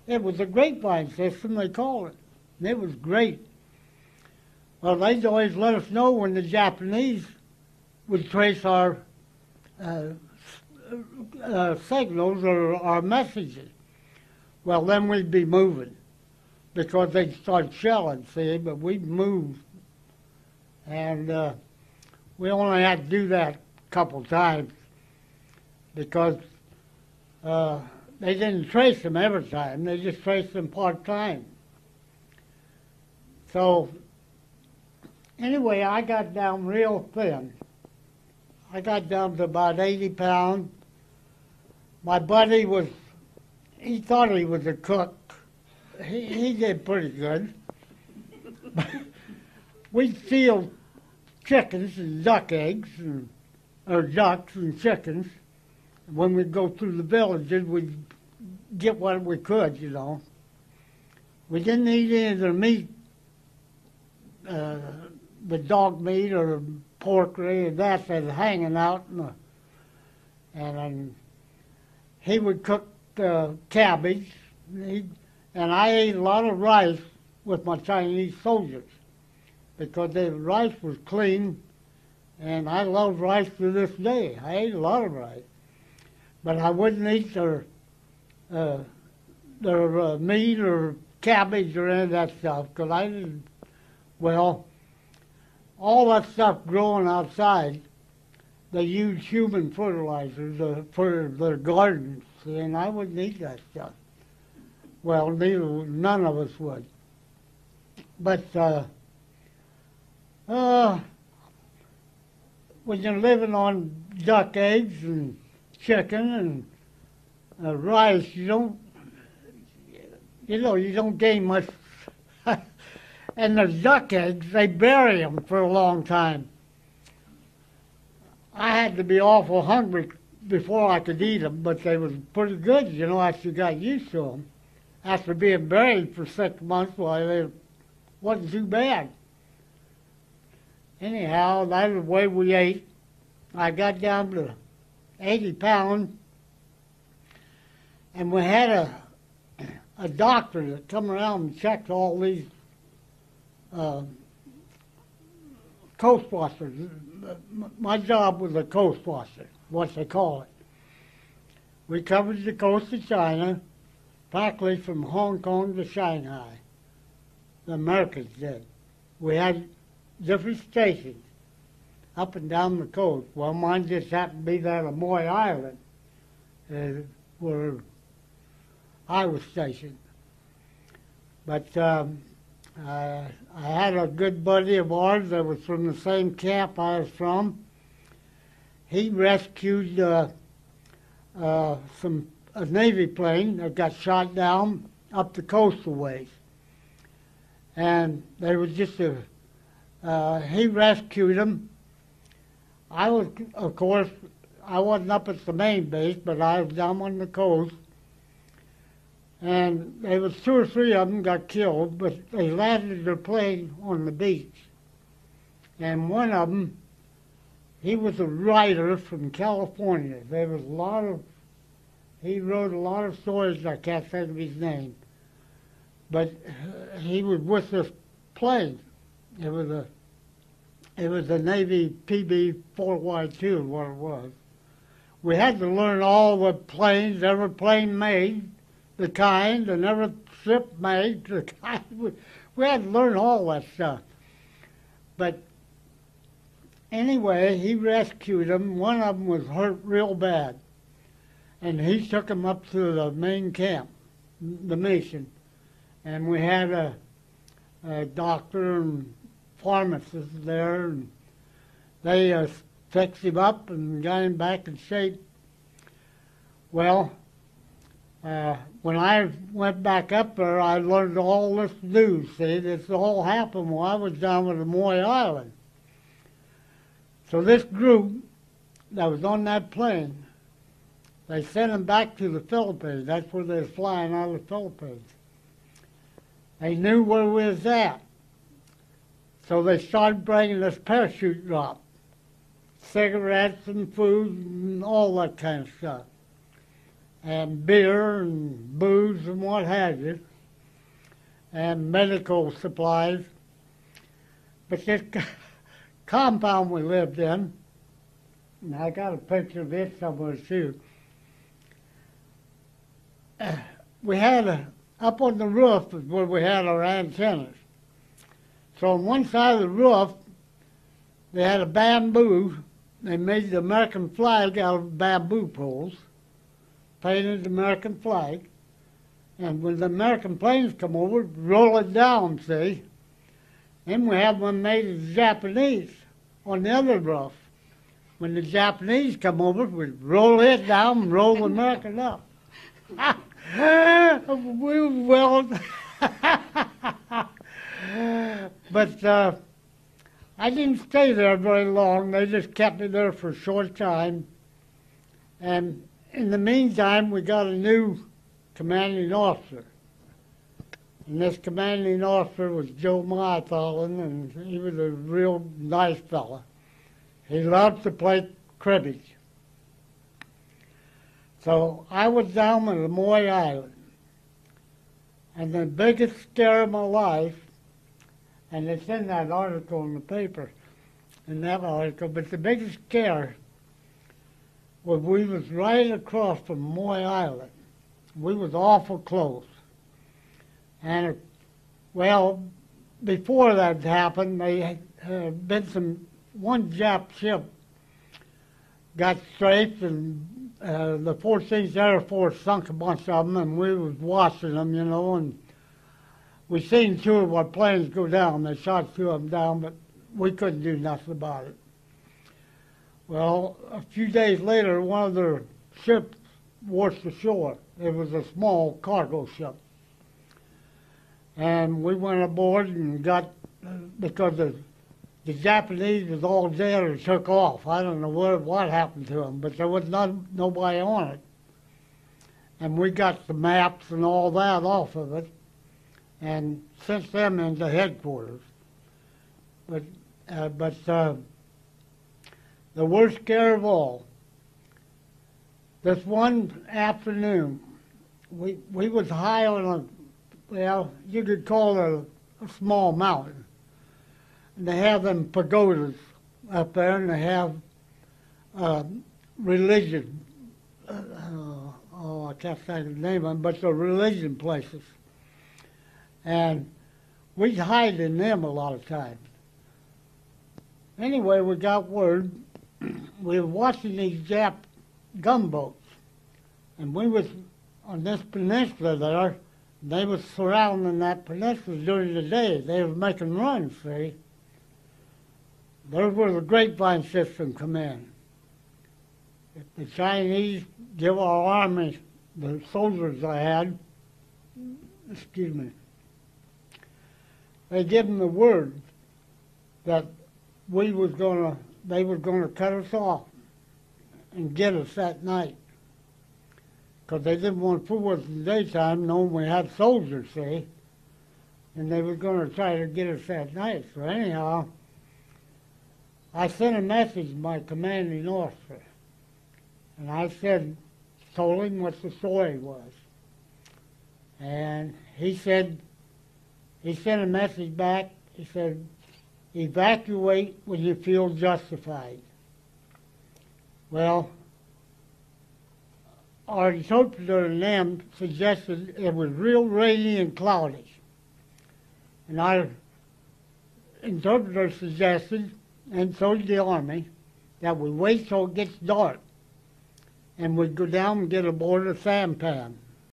It was a grapevine system, they called it. And it was great. Well, they'd always let us know when the Japanese would trace our signals or our messages. Well, then we'd be moving because they'd start shelling, see, but we'd move. And we only had to do that a couple times because they didn't trace them every time. They just traced them part-time. So anyway, I got down real thin. I got down to about 80 pounds. My buddy he thought he was a cook. He did pretty good. We'd steal chickens and duck eggs, or ducks and chickens. When we'd go through the villages, we'd get what we could, you know. We didn't eat any of their meat, the dog meat or pork or any of that that was hanging out. And he would cook cabbage, and I ate a lot of rice with my Chinese soldiers because the rice was clean, and I love rice to this day. I ate a lot of rice. But I wouldn't eat their meat or cabbage or any of that stuff because I didn't, well, all that stuff growing outside, they use human fertilizers for their gardens, and I wouldn't eat that stuff. Well, none of us would. But when you're living on duck eggs and chicken and rice, you don't gain much. And the duck eggs, they bury them for a long time. I had to be awful hungry before I could eat them, but they was pretty good, you know, after you got used to them. After being buried for 6 months, well, they wasn't too bad. Anyhow, that's the way we ate. I got down to 80 pounds, and we had a doctor that come around and checked all these coast washers. My job was a coast washer, what they call it. We covered the coast of China, practically from Hong Kong to Shanghai. The Americans did. We had different stations up and down the coast. Well, mine just happened to be that of Moy Island, where I was stationed. But I had a good buddy of ours that was from the same camp I was from. He rescued a Navy plane that got shot down up the coastal ways. And they were just he rescued them. I was, of course, I wasn't up at the main base, but I was down on the coast. And there was 2 or 3 of them got killed, but they landed their plane on the beach. And one of them, he was a writer from California. There was he wrote a lot of stories, I can't think of his name. But he was with this plane. It was a Navy PB-4Y2, what it was. We had to learn all the planes, every plane made, the kind, and every ship made, the kind. We had to learn all that stuff. But anyway, he rescued them. One of them was hurt real bad. And he took them up to the main camp, the mission. And we had a doctor and pharmacist there, and they fixed him up and got him back in shape. Well, when I went back up there, I learned all this news. See, this all happened while I was down with the Moy Island. So this group that was on that plane, they sent them back to the Philippines. That's where they were flying out of the Philippines. They knew where we was at. So they started bringing us parachute drop, cigarettes and food and all that kind of stuff. and beer and booze and what have you, and medical supplies. But this compound we lived in, and I got a picture of it somewhere too, we had up on the roof is where we had our antennas. So on one side of the roof, they had a bamboo. They made the American flag out of bamboo poles, painted the American flag, and when the American planes come over, roll it down, see? Then we have one made of the Japanese on the other roof. When the Japanese come over, we roll it down and roll the American up. We well, but I didn't stay there very long. They just kept me there for a short time. And in the meantime, we got a new commanding officer. And this commanding officer was Joe Mytholin, and he was a real nice fella. He loved to play cribbage. So I was down at Lemoy Island. And the biggest scare of my life, and it's in that article in the paper, in that article, but the biggest scare was we was right across from Moy Island. We was awful close. And, well, before that happened, they had been one Jap ship got strafed, and the 14th Air Force sunk a bunch of them, and we was watching them, you know, and we seen two of our planes go down. They shot two of them down, but we couldn't do nothing about it. Well, a few days later, one of their ships washed ashore. It was a small cargo ship. And we went aboard and got, because the Japanese was all dead or took off. I don't know what happened to them, but there was nobody on it. And we got the maps and all that off of it and sent them into headquarters. But the worst scare of all, this one afternoon, we was high on a, well, you could call it a small mountain. And they have them pagodas up there, and they have religion. I can't think of the name of them, but they're religion places. And we'd hide in them a lot of times. Anyway, we got word. We were watching these Jap gunboats, and we was on this peninsula there. They was surrounding that peninsula during the day. They were making runs, see? There's where the grapevine system come in. If the Chinese give our army, the soldiers I had, excuse me, they give them the word that they was gonna cut us off and get us that night. Because they didn't want to fool us in the daytime, knowing we had soldiers, see? And they were going to try to get us that night. So anyhow, I sent a message to my commanding officer. And I told him what the story was. And he sent a message back. He said, evacuate when you feel justified. Well, our interpreter and them suggested it was real rainy and cloudy. And our interpreter suggested, and so did the Army, that we wait till it gets dark and we'd go down and get aboard a sampan.